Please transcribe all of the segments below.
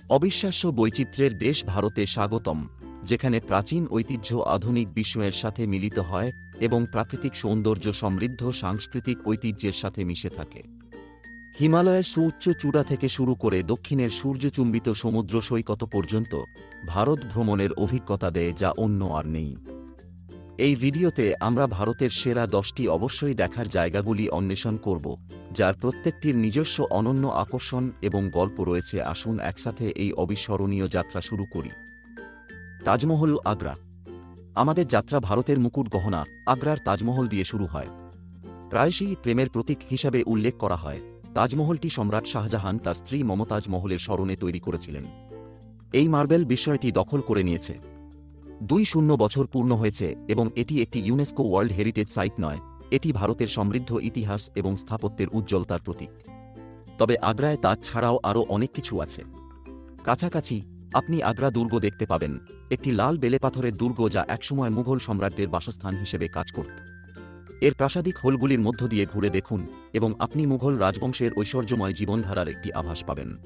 অবিশ্বাস্য বৈচিত্র্যের দেশ ভারতে স্বাগতম, যেখানে প্রাচীন ঐতিহ্য আধুনিক বিস্ময়ের সাথে মিলিত হয় এবং প্রাকৃতিক সৌন্দর্য সমৃদ্ধ সাংস্কৃতিক ঐতিহ্যের সাথে মিশে থাকে। হিমালয়ের সুউচ্চ চূড়া থেকে শুরু করে দক্ষিণের সূর্যচুম্বিত সমুদ্র সৈকত পর্যন্ত ভারত ভ্রমণের অভিজ্ঞতা দেয় যা অন্য আর নেই। এই ভিডিওতে আমরা ভারতের সেরা 10টি অবশ্যই দেখার জায়গাগুলি অন্বেষণ করব, যার প্রত্যেকটির নিজস্ব অনন্য আকর্ষণ এবং গল্প রয়েছে। আসুন একসাথে এই অবিস্মরণীয় যাত্রা শুরু করি। তাজমহল, আগ্রা। আমাদের যাত্রা ভারতের মুকুট গহনা আগ্রার তাজমহল দিয়ে শুরু হয়। প্রায়শই প্রেমের প্রতীক হিসাবে উল্লেখ করা হয়। তাজমহলটি সম্রাট শাহজাহান তার স্ত্রী মমতাজ মহলের স্মরণে তৈরি করেছিলেন। এই মার্বেল বিস্ময়টি দখল করে নিয়েছে। 20 বছর পূর্ণ হয়েছে এবং এটি একটি ইউনেস্কো ওয়ার্ল্ড হেরিটেজ সাইট নয়, এটি ভারতের সমৃদ্ধ ইতিহাস এবং স্থাপত্যের উজ্জ্বলতার প্রতীক। তবে আগ্রায় তাজ ছাড়াও আরও অনেক কিছু আছে। কাছাকাছি আপনি আগ্রা দুর্গ দেখতে পাবেন, একটি লাল বেলেপাথরের দুর্গ যা একসময় মুঘল সম্রাটদের বাসস্থান হিসেবে কাজ করত। এর প্রাসাদিক হোলগুলির মধ্য দিয়ে ঘুরে দেখুন এবং আপনি মুঘল রাজবংশের ঐশ্বর্যময় জীবনধারার একটি আভাস পাবেন।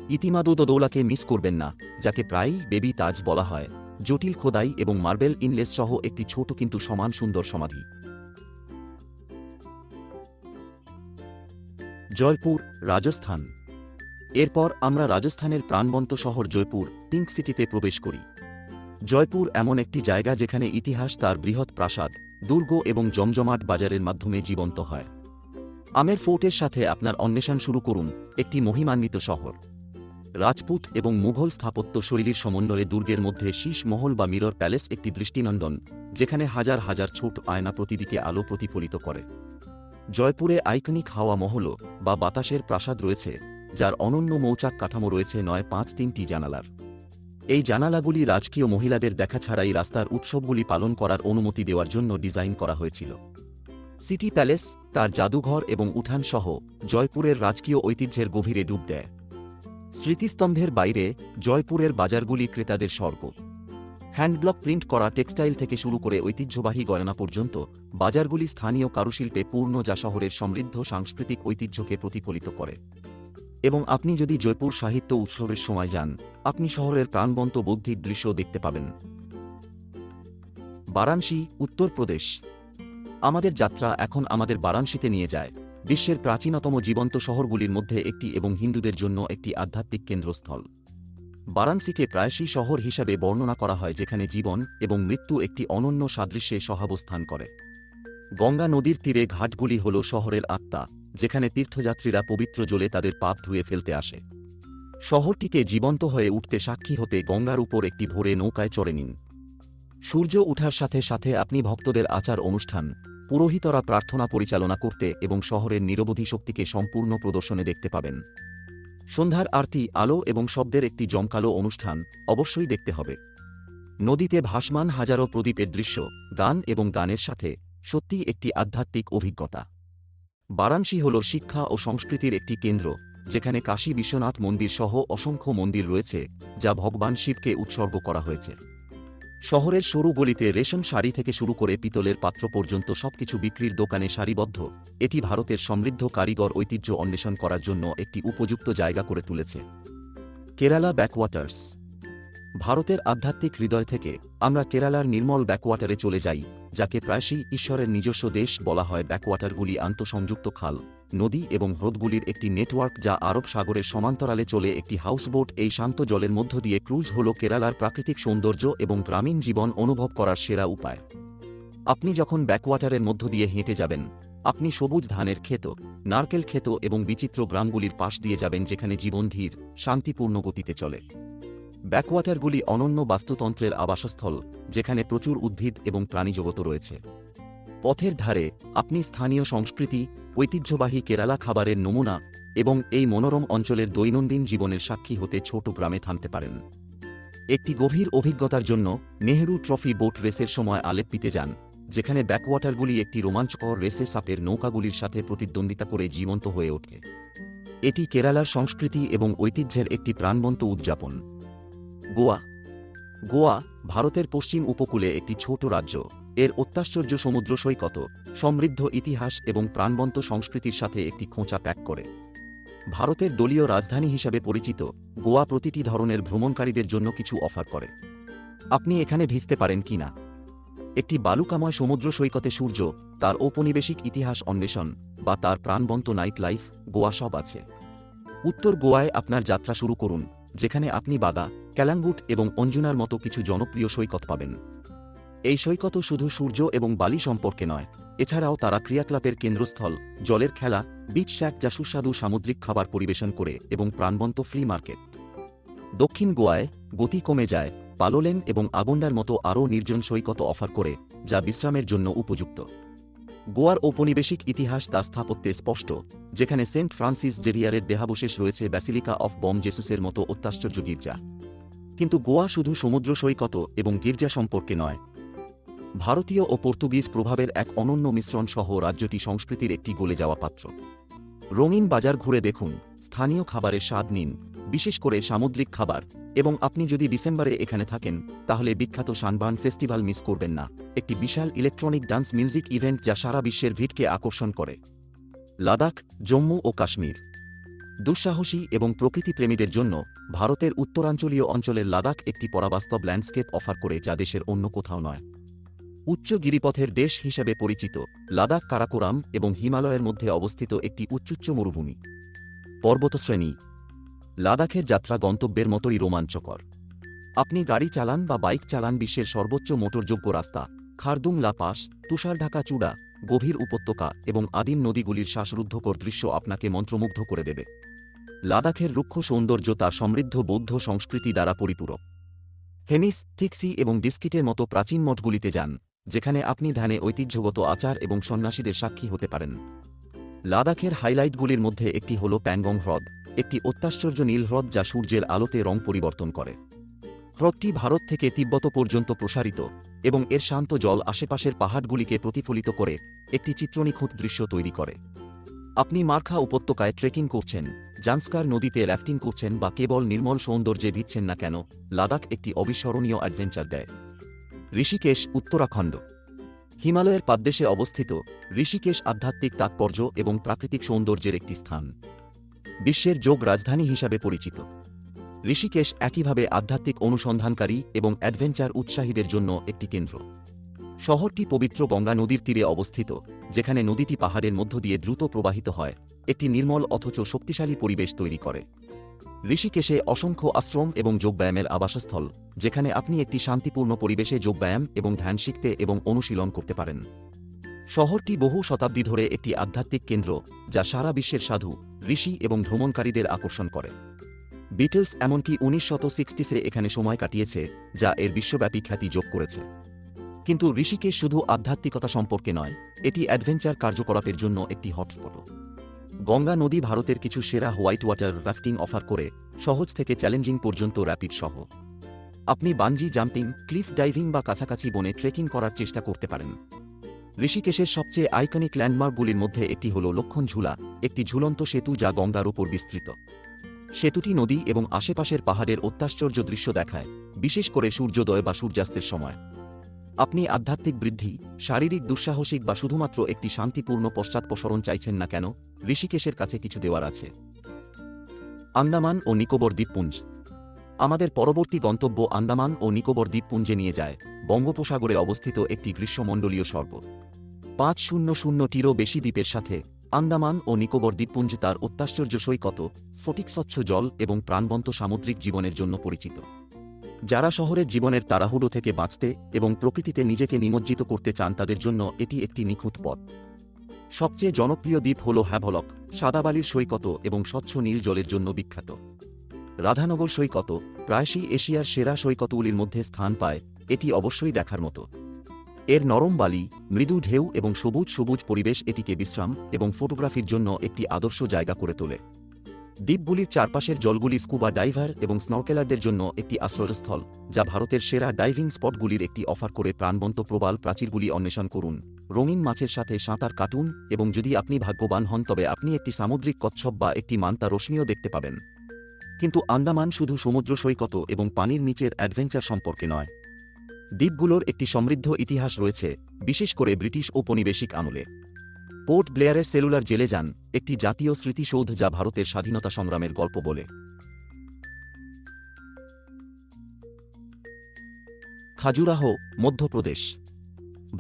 ইতিমাদ-উদ-দৌলাকে মিস করবেন না, যাকে প্রায়ই বেবি তাজ বলা হয়, জটিল খোদাই এবং মার্বেল ইনলেস সহ একটি ছোট কিন্তু সমান সুন্দর সমাধি। জয়পুর, রাজস্থান। এরপর আমরা রাজস্থানের প্রাণবন্ত শহর জয়পুর, পিঙ্ক সিটিতে প্রবেশ করি। জয়পুর এমন একটি জায়গা যেখানে ইতিহাস তার বৃহৎ প্রাসাদ, দুর্গ এবং জমজমাট বাজারের মাধ্যমে জীবন্ত হয়। আমের ফোর্টের সাথে আপনার অন্বেষণ শুরু করুন, একটি মহিমান্বিত শহর। রাজপুত এবং মুঘল স্থাপত্য শৈলীর সমন্বয়ে দুর্গের মধ্যে শীষ মহল বা মিরর প্যালেস একটি দৃষ্টিনন্দন, যেখানে হাজার হাজার ছোট আয়না প্রতিদিকে আলো প্রতিফলিত করে। জয়পুরে আইকনিক হাওয়া মহল বা বাতাসের প্রাসাদ রয়েছে, যার অনন্য মৌচাক কাঠামো রয়েছে 9-5-3টি জানালার। এই জানালাগুলি রাজকীয় মহিলাদের দেখা ছাড়াই রাস্তার উৎসবগুলি পালন করার অনুমতি দেওয়ার জন্য ডিজাইন করা হয়েছিল। সিটি প্যালেস তার জাদুঘর এবং উঠান সহ জয়পুরের রাজকীয় ঐতিহ্যের গভীরে ডুব দেয়। স্মৃতিস্তম্ভের বাইরে জয়পুরের বাজারগুলি ক্রেতাদের স্বর্গ। হ্যান্ডব্লক প্রিন্ট করা টেক্সটাইল থেকে শুরু করে ঐতিহ্যবাহী গয়না পর্যন্ত বাজারগুলি স্থানীয় কারুশিল্পে পূর্ণ, যা শহরের সমৃদ্ধ সাংস্কৃতিক ঐতিহ্যকে প্রতিফলিত করে। এবং আপনি যদি জয়পুর সাহিত্য উৎসবের সময় যান, আপনি শহরের প্রাণবন্ত বৌদ্ধিক দৃশ্য দেখতে পাবেন। বারাণসী, উত্তরপ্রদেশ। আমাদের যাত্রা এখন আমাদের বারাণসীতে নিয়ে যায়, বিশ্বের প্রাচীনতম জীবন্ত শহরগুলির মধ্যে একটি এবং হিন্দুদের জন্য একটি আধ্যাত্মিক কেন্দ্রস্থল। বারাণসীকে প্রায়শই শহর হিসাবে বর্ণনা করা হয় যেখানে জীবন এবং মৃত্যু একটি অনন্য সাদৃশ্যে সহাবস্থান করে। গঙ্গা নদীর তীরে ঘাটগুলি হল শহরের আত্মা, যেখানে তীর্থযাত্রীরা পবিত্র জলে তাদের পাপ ধুয়ে ফেলতে আসে। শহরটিকে জীবন্ত হয়ে উঠতে সাক্ষী হতে গঙ্গার উপর একটি ভোরে নৌকায় চড়ে নিন। সূর্য ওঠার সাথে সাথে আপনি ভক্তদের আচার অনুষ্ঠান, পুরোহিতরা প্রার্থনা পরিচালনা করতে এবং শহরের নিরবধি শক্তিকে সম্পূর্ণ প্রদর্শনে দেখতে পাবেন। সন্ধ্যার আরতি, আলো এবং শব্দের একটি জমকালো অনুষ্ঠান অবশ্যই দেখতে হবে। নদীতে ভাসমান হাজারো প্রদীপের দৃশ্য, গান এবং গানের সাথে সত্যিই একটি আধ্যাত্মিক অভিজ্ঞতা। বারাণসী হল শিক্ষা ও সংস্কৃতির একটি কেন্দ্র, যেখানে কাশী বিশ্বনাথ মন্দির সহ অসংখ্য মন্দির রয়েছে যা ভগবান শিবকে উৎসর্গ করা হয়েছে। শহরের সরু গলিতে রেশম শাড়ি থেকে শুরু করে পিতলের পাত্র পর্যন্ত সবকিছু বিক্রির দোকানে সারিবদ্ধ। এটি ভারতের সমৃদ্ধ কারিগর ঐতিহ্য অন্বেষণ করার জন্য একটি উপযুক্ত জায়গা করে তুলেছে। কেরালা ব্যাকওয়াটার্স। ভারতের আধ্যাত্মিক হৃদয় থেকে আমরা কেরালার নির্মল ব্যাকওয়াটারে চলে যাই, যাকে প্রায়শই ঈশ্বরের নিজস্ব দেশ বলা হয়। ব্যাকওয়াটারগুলি আন্তঃসংযুক্ত খাল, নদী এবং হ্রদগুলির একটি নেটওয়ার্ক যা আরব সাগরের সমান্তরালে চলে। একটি হাউসবোট এই শান্ত জলের মধ্য দিয়ে ক্রুজ হল কেরালার প্রাকৃতিক সৌন্দর্য এবং গ্রামীণ জীবন অনুভব করার সেরা উপায়। আপনি যখন ব্যাকওয়াটারের মধ্য দিয়ে হেঁটে যাবেন, আপনি সবুজ ধানের ক্ষেত, নারকেল ক্ষেত এবং বিচিত্র গ্রামগুলির পাশ দিয়ে যাবেন, যেখানে জীবন ধীর, শান্তিপূর্ণ গতিতে চলে। ব্যাকওয়াটারগুলি অনন্য বাস্তুতন্ত্রের আবাসস্থল, যেখানে প্রচুর উদ্ভিদ এবং প্রাণীজগৎ রয়েছে। পথের ধারে আপনি স্থানীয় সংস্কৃতি, ঐতিহ্যবাহী কেরালা খাবারের নমুনা এবং এই মনোরম অঞ্চলের দৈনন্দিন জীবনের সাক্ষী হতে ছোট গ্রামে থামতে পারেন। একটি গভীর অভিজ্ঞতার জন্য নেহেরু ট্রফি বোট রেসের সময় আলেপ্পিতে যান, যেখানে ব্যাকওয়াটারগুলি একটি রোমাঞ্চকর রেসে সাপের নৌকাগুলির সাথে প্রতিদ্বন্দ্বিতা করে জীবন্ত হয়ে ওঠে। এটি কেরালার সংস্কৃতি এবং ঐতিহ্যের একটি প্রাণবন্ত উদযাপন। গোয়া। গোয়া ভারতের পশ্চিম উপকূলে একটি ছোট রাজ্য। এর অত্যাশ্চর্য সমুদ্র সৈকত, সমৃদ্ধ ইতিহাস এবং প্রাণবন্ত সংস্কৃতির সাথে একটি খোঁচা প্যাক করে। ভারতের দলীয় রাজধানী হিসাবে পরিচিত গোয়া প্রতিটি ধরনের ভ্রমণকারীদের জন্য কিছু অফার করে। আপনি এখানে ভিজতে পারেন কিনা, একটি বালুকাময় সমুদ্র সৈকতে সূর্য, তার ঔপনিবেশিক ইতিহাস অন্বেষণ বা তার প্রাণবন্ত নাইট লাইফ, গোয়া সব আছে। উত্তর গোয়ায় আপনার যাত্রা শুরু করুন, যেখানে আপনি বাগা, ক্যালাঙ্গুট এবং অঞ্জুনার মতো কিছু জনপ্রিয় সৈকত পাবেন। এই সৈকতও শুধু সূর্য এবং বালি সম্পর্কে নয়, এছাড়াও তারা ক্রিয়াকলাপের কেন্দ্রস্থল, জলের খেলা, বিচ শ্যাক যা সুস্বাদু সামুদ্রিক খাবার পরিবেশন করে এবং প্রাণবন্ত ফ্লি মার্কেট। দক্ষিণ গোয়ায় গতি কমে যায়, পালোলেন এবং আগন্ডার মতো আরও নির্জন সৈকত অফার করে, যা বিশ্রামের জন্য উপযুক্ত। গোয়ার ঔপনিবেশিক ইতিহাস তা স্থাপত্যে স্পষ্ট, যেখানে সেন্ট ফ্রান্সিস জেভিয়ারের দেহাবশেষ রয়েছে ব্যাসিলিকা অফ বম জেসুসের মতো অত্যাশ্চর্য গির্জা। কিন্তু গোয়া শুধু সমুদ্র সৈকত এবং গির্জা সম্পর্কে নয়, ভারতীয় ও পর্তুগিজ প্রভাবের এক অনন্য মিশ্রণ সহ রাজ্যটি সংস্কৃতির একটি গলে যাওয়া পাত্র। রঙিন বাজার ঘুরে দেখুন, স্থানীয় খাবারের স্বাদ নিন, বিশেষ করে সামুদ্রিক খাবার, এবং আপনি যদি ডিসেম্বরে এখানে থাকেন তাহলে বিখ্যাত সানবার্ন ফেস্টিভ্যাল মিস করবেন না, একটি বিশাল ইলেকট্রনিক ডান্স মিউজিক ইভেন্ট যা সারা বিশ্বের ভিড়কে আকর্ষণ করে। লাদাখ, জম্মু ও কাশ্মীর দুঃসাহসী এবং প্রকৃতিপ্রেমীদের জন্য ভারতের উত্তরাঞ্চলীয় অঞ্চলের লাদাখ একটি পরাবাস্তব ল্যান্ডস্কেপ অফার করে যা দেশের অন্য কোথাও নয়। উচ্চ গিরিপথের দেশ হিসাবে পরিচিত, লাদাখ কারাকোরাম এবং হিমালয়ের মধ্যে অবস্থিত একটি উচ্চুচ্চ মরুভূমি। পর্বতশ্রেণী, লাদাখের যাত্রা গন্তব্যের মতোই রোমাঞ্চকর। আপনি গাড়ি চালান বা বাইক চালান, বিশ্বের সর্বোচ্চ মোটরযোগ্য রাস্তা, খারদুং লা পাস, তুষারঢাকা চূড়া, গভীর উপত্যকা এবং আদিম নদীগুলির শ্বাসরুদ্ধকর দৃশ্য আপনাকে মন্ত্রমুগ্ধ করে দেবে। লাদাখের রুক্ষ সৌন্দর্য তার সমৃদ্ধ বৌদ্ধ সংস্কৃতি দ্বারা পরিপূরক। হেমিস, থিক্সি এবং ডিস্কিটের মতো প্রাচীন মঠগুলিতে যান, যেখানে আপনি ধ্যানে ঐতিহ্যগত আচার এবং সন্ন্যাসীদের সাক্ষী হতে পারেন। লাদাখের হাইলাইটগুলির মধ্যে একটি হল প্যাংগং হ্রদ, একটি অত্যাশ্চর্য নীল হ্রদ যা সূর্যের আলোতে রং পরিবর্তন করে। হ্রদটি ভারত থেকে তিব্বত পর্যন্ত প্রসারিত এবং এর শান্ত জল আশেপাশের পাহাড়গুলিকে প্রতিফলিত করে একটি চিত্রনিখুঁত দৃশ্য তৈরি করে। আপনি মার্খা উপত্যকায় ট্রেকিং করছেন, জান্সকার নদীতে র্যাফটিং করছেন বা কেবল নির্মল সৌন্দর্যে ভিজছেন না কেন, লাদাখ একটি অবিস্মরণীয় অ্যাডভেঞ্চার দেয়। ঋষিকেশ, উত্তরাখণ্ড হিমালয়ের পাদদেশে অবস্থিত, ঋষিকেশ আধ্যাত্মিক তাৎপর্য এবং প্রাকৃতিক সৌন্দর্যের একটি স্থান। বিশ্বের যোগ রাজধানী হিসাবে পরিচিত, ঋষিকেশ একইভাবে আধ্যাত্মিক অনুসন্ধানকারী এবং অ্যাডভেঞ্চার উৎসাহীদের জন্য একটি কেন্দ্র। শহরটি পবিত্র গঙ্গা নদীর তীরে অবস্থিত, যেখানে নদীটি পাহাড়ের মধ্য দিয়ে দ্রুত প্রবাহিত হয়, একটি নির্মল অথচ শক্তিশালী পরিবেশ তৈরি করে। ঋষিকেশে অসংখ্য আশ্রম এবং যোগব্যায়ামের আবাসস্থল, যেখানে আপনি একটি শান্তিপূর্ণ পরিবেশে যোগব্যায়াম এবং ধ্যান শিখতে এবং অনুশীলন করতে পারেন। শহরটি বহু শতাব্দী ধরে একটি আধ্যাত্মিক কেন্দ্র, যা সারা বিশ্বের সাধু, ঋষি এবং ভ্রমণকারীদের আকর্ষণ করে। বিটলস এমনকি 1960 এখানে সময় কাটিয়েছে, যা এর বিশ্বব্যাপী খ্যাতি যোগ করেছে। কিন্তু ঋষিকেশ শুধু আধ্যাত্মিকতা সম্পর্কে নয়, এটি অ্যাডভেঞ্চার কার্যকলাপের জন্য একটি হটস্পটও। গঙ্গা নদী ভারতের কিছু সেরা হোয়াইট ওয়াটার রাফটিং অফার করে, সহজ থেকে চ্যালেঞ্জিং পর্যন্ত র্যাপিড সহ। আপনি বানজি জাম্পিং, ক্লিফ ডাইভিং বা কাছাকাছি বনে ট্রেকিং করার চেষ্টা করতে পারেন। ঋষিকেশের সবচেয়ে আইকনিক ল্যান্ডমার্কগুলির মধ্যে একটি হল লক্ষণ ঝুলা, একটি ঝুলন্ত সেতু যা গঙ্গার উপর বিস্তৃত। সেতুটি নদী এবং আশেপাশের পাহাড়ের অত্যাশ্চর্য দৃশ্য দেখায়, বিশেষ করে সূর্যোদয় বা সূর্যাস্তের সময়। আপনি আধ্যাত্মিক বৃদ্ধি, শারীরিক দুঃসাহসিক বা শুধুমাত্র একটি শান্তিপূর্ণ পশ্চাৎপসরণ চাইছেন না কেন, ঋষিকেশের কাছে কিছু দেওয়ার আছে। আন্দামান ও নিকোবর দ্বীপপুঞ্জ, আমাদের পরবর্তী গন্তব্য আন্দামান ও নিকোবর দ্বীপপুঞ্জে নিয়ে যায়, বঙ্গোপসাগরে অবস্থিত একটি গ্রীষ্মমণ্ডলীয় সর্বত। 500টিরও বেশি দ্বীপের সাথে আন্দামান ও নিকোবর দ্বীপপুঞ্জ তার অত্যাশ্চর্য সৈকত, স্ফটিকস্বচ্ছ জল এবং প্রাণবন্ত সামুদ্রিক জীবনের জন্য পরিচিত। যারা শহরের জীবনের তাড়াহুড়ো থেকে বাঁচতে এবং প্রকৃতিতে নিজেকে নিমজ্জিত করতে চান তাদের জন্য এটি একটি নিখুঁত পথ। সবচেয়ে জনপ্রিয় দ্বীপ হল হ্যাভলক, সাদাবালির সৈকত এবং স্বচ্ছ নীল জলের জন্য বিখ্যাত। রাধানগর সৈকত, প্রায়শই এশিয়ার সেরা সৈকতগুলির মধ্যে স্থান পায়, এটি অবশ্যই দেখার মতো। এর নরম বালি, মৃদু ঢেউ এবং সবুজ সবুজ পরিবেশ এটিকে বিশ্রাম এবং ফটোগ্রাফির জন্য একটি আদর্শ জায়গা করে তোলে। দ্বীপগুলির চারপাশের জলগুলি স্কুবা ডাইভার এবং স্নরকেলারদের জন্য একটি আশ্রয়স্থল, যা ভারতের সেরা ডাইভিং স্পটগুলির একটি অফার করে। প্রাণবন্ত প্রবাল প্রাচীরগুলি অন্বেষণ করুন, রঙিন মাছের সাথে সাঁতার কাটুন এবং যদি আপনি ভাগ্যবান হন তবে আপনি একটি সামুদ্রিক কচ্ছপ বা একটি মান্তা রশ্মিও দেখতে পাবেন। কিন্তু আন্দামান শুধু সমুদ্র সৈকত এবং পানির নিচের অ্যাডভেঞ্চার সম্পর্কে নয়। দ্বীপগুলোর একটি সমৃদ্ধ ইতিহাস রয়েছে, বিশেষ করে ব্রিটিশ ঔপনিবেশিক আমলে। পোর্ট ব্লেয়ারের সেলুলার জেলে যান, একটি জাতীয় স্মৃতিসৌধ যা ভারতের স্বাধীনতা সংগ্রামের গল্প বলে। খাজুরাহো, মধ্যপ্রদেশ।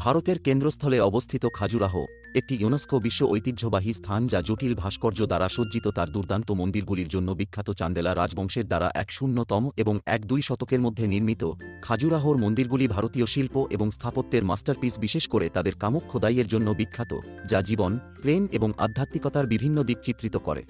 ভারতের কেন্দ্রস্থলে অবস্থিত খাজুরাহো একটি ইউনেস্কো বিশ্ব ঐতিহ্যবাহী স্থান যা জটিল ভাস্কর্য দ্বারা সজ্জিত। তার দুর্দান্ত মন্দিরগুলির জন্য বিখ্যাত। চান্দেলা রাজবংশের দ্বারা ১০০তম এবং ১-২ শতকের মধ্যে নির্মিত, খাজুরাহোর মন্দিরগুলি ভারতীয় শিল্প এবং স্থাপত্যের মাস্টারপিস, বিশেষ করে তাদের কামুক খোদাইয়ের জন্য বিখ্যাত, যা জীবন, প্রেম এবং আধ্যাত্মিকতার বিভিন্ন দিক চিত্রিত করে।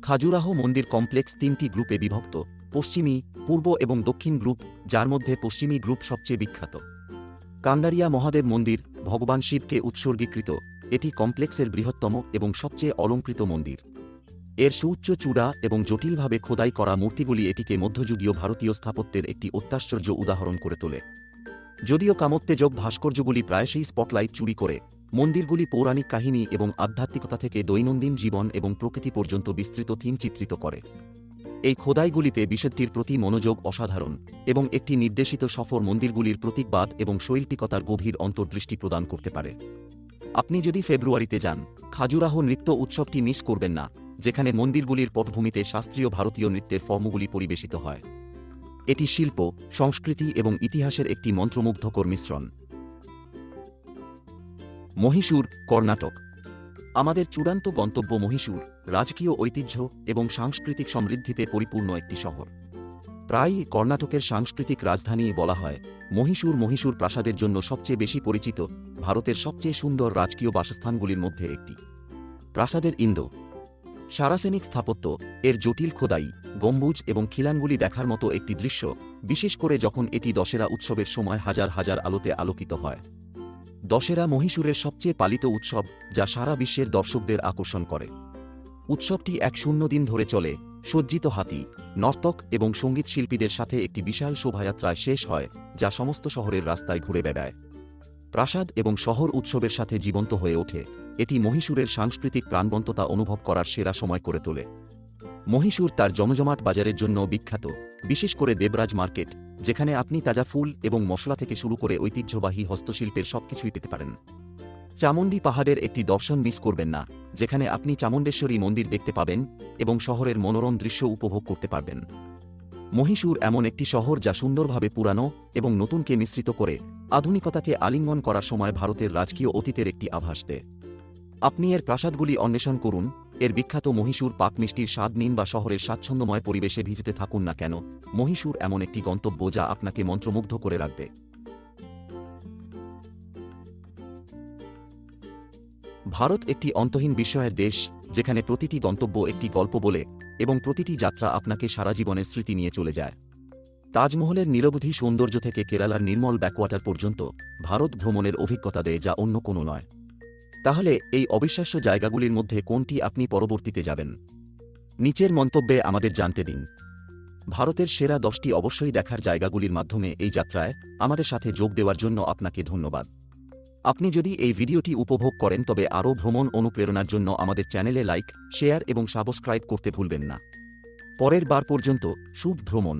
খাজুরাহো মন্দির কমপ্লেক্স ৩টি গ্রুপে বিভক্ত: পশ্চিমী, পূর্ব এবং দক্ষিণ গ্রুপ, যার মধ্যে পশ্চিমী গ্রুপ সবচেয়ে বিখ্যাত। কান্ডারিয়া মহাদেব মন্দির ভগবান শিবকে উৎসর্গীকৃত। এটি কমপ্লেক্সের বৃহত্তম এবং সবচেয়ে অলংকৃত মন্দির। এর সুউচ্চ চূড়া এবং জটিলভাবে খোদাই করা মূর্তিগুলি এটিকে মধ্যযুগীয় ভারতীয় স্থাপত্যের একটি অত্যাশ্চর্য উদাহরণ করে তোলে। যদিও কামোত্তেজক ভাস্কর্যগুলি প্রায়শই স্পটলাইট চুরি করে, মন্দিরগুলি পৌরাণিক কাহিনী এবং আধ্যাত্মিকতা থেকে দৈনন্দিন জীবন এবং প্রকৃতি পর্যন্ত বিস্তৃত থিম চিত্রিত করে। এই খোদাইগুলিতে বিষয়টির প্রতি মনোযোগ অসাধারণ এবং একটি নির্দেশিত সফর মন্দিরগুলির প্রতীকবাদ এবং শৈল্পিকতার গভীর অন্তর্দৃষ্টি প্রদান করতে পারে। আপনি যদি ফেব্রুয়ারিতে যান, খাজুরাহো নৃত্য উৎসবটি মিস করবেন না, যেখানে মন্দিরগুলির পটভূমিতে শাস্ত্রীয় ভারতীয় নৃত্যের ফর্মগুলি পরিবেশিত হয়। এটি শিল্প, সংস্কৃতি এবং ইতিহাসের একটি মন্ত্রমুগ্ধকর মিশ্রণ। মহীশূর, কর্ণাটক। আমাদের চূড়ান্ত গন্তব্য মহীশূর, রাজকীয় ঐতিহ্য এবং সাংস্কৃতিক সমৃদ্ধিতে পরিপূর্ণ একটি শহর। প্রায়ই কর্ণাটকের সাংস্কৃতিক রাজধানী বলা হয়। মহীশূর প্রাসাদের জন্য সবচেয়ে বেশি পরিচিত, ভারতের সবচেয়ে সুন্দর রাজকীয় বাসস্থানগুলির মধ্যে একটি। প্রাসাদের ইন্দো সারাসেনিক স্থাপত্য, এর জটিল খোদাই, গম্বুজ এবং খিলানগুলি দেখার মতো একটি দৃশ্য, বিশেষ করে যখন এটি দশেরা উৎসবের সময় হাজার হাজার আলোতে আলোকিত হয়। দশেরা মহীশূরের সবচেয়ে পালিত উৎসব, যা সারা বিশ্বের দর্শকদের আকর্ষণ করে। উৎসবটি ১০০ দিন ধরে চলে, সজ্জিত হাতি, নর্তক এবং সঙ্গীত শিল্পীদের সাথে একটি বিশাল শোভাযাত্রায় শেষ হয়, যা সমস্ত শহরের রাস্তায় ঘুরে বেড়ায়। প্রাসাদ এবং শহর উৎসবের সাথে জীবন্ত হয়ে ওঠে, এটি মহীশূরের সাংস্কৃতিক প্রাণবন্ততা অনুভব করার সেরা সময় করে তোলে। মহীশূর তার জমজমাট বাজারের জন্য বিখ্যাত, বিশেষ করে দেবরাজ মার্কেট, যেখানে আপনি তাজা ফুল এবং মশলা থেকে শুরু করে ঐতিহ্যবাহী হস্তশিল্পের সবকিছুই পেতে পারেন। চামুণ্ডী পাহাড়ের একটি দর্শন মিস করবেন না, যেখানে আপনি চামুণ্ডেশ্বরী মন্দির দেখতে পাবেন এবং শহরের মনোরম দৃশ্য উপভোগ করতে পারবেন। মহীশূর এমন একটি শহর যা সুন্দরভাবে পুরানো এবং নতুনকে মিশ্রিত করে আধুনিকতাকে আলিঙ্গন করার সময় ভারতের রাজকীয় অতীতের একটি আভাস দেয়। আপনি এর প্রাসাদগুলি অন্বেষণ করুন, এর বিখ্যাত মহীশূর পাক মিষ্টির স্বাদ নিন বা শহরের স্বাচ্ছন্দ্যময় পরিবেশে ভিজতে থাকুন না কেন, মহীশূর এমন একটি গন্তব্য যা আপনাকে মন্ত্রমুগ্ধ করে রাখবে। ভারত একটি অন্তহীন বিস্ময়ের দেশ, যেখানে প্রতিটি গন্তব্য একটি গল্প বলে এবং প্রতিটি যাত্রা আপনাকে সারা জীবনের স্মৃতি নিয়ে চলে যায়। তাজমহলের নিরবধি সৌন্দর্য থেকে কেরালার নির্মল ব্যাকওয়াটার পর্যন্ত ভারত ভ্রমণের অভিজ্ঞতা দেয় যা অন্য কোনো নয়। তাহলে এই অবিশ্বাস্য জায়গাগুলির মধ্যে কোনটি আপনি পরবর্তীতে যাবেন? নিচের মন্তব্যে আমাদের জানতে দিন। ভারতের সেরা 10টি অবশ্যই দেখার জায়গাগুলির মাধ্যমে এই যাত্রায় আমাদের সাথে যোগ দেওয়ার জন্য আপনাকে ধন্যবাদ। আপনি যদি এই ভিডিওটি উপভোগ করেন তবে আরও ভ্রমণ অনুপ্রেরণার জন্য আমাদের চ্যানেলে লাইক, শেয়ার এবং সাবস্ক্রাইব করতে ভুলবেন না। পরের বার পর্যন্ত শুভ ভ্রমণ।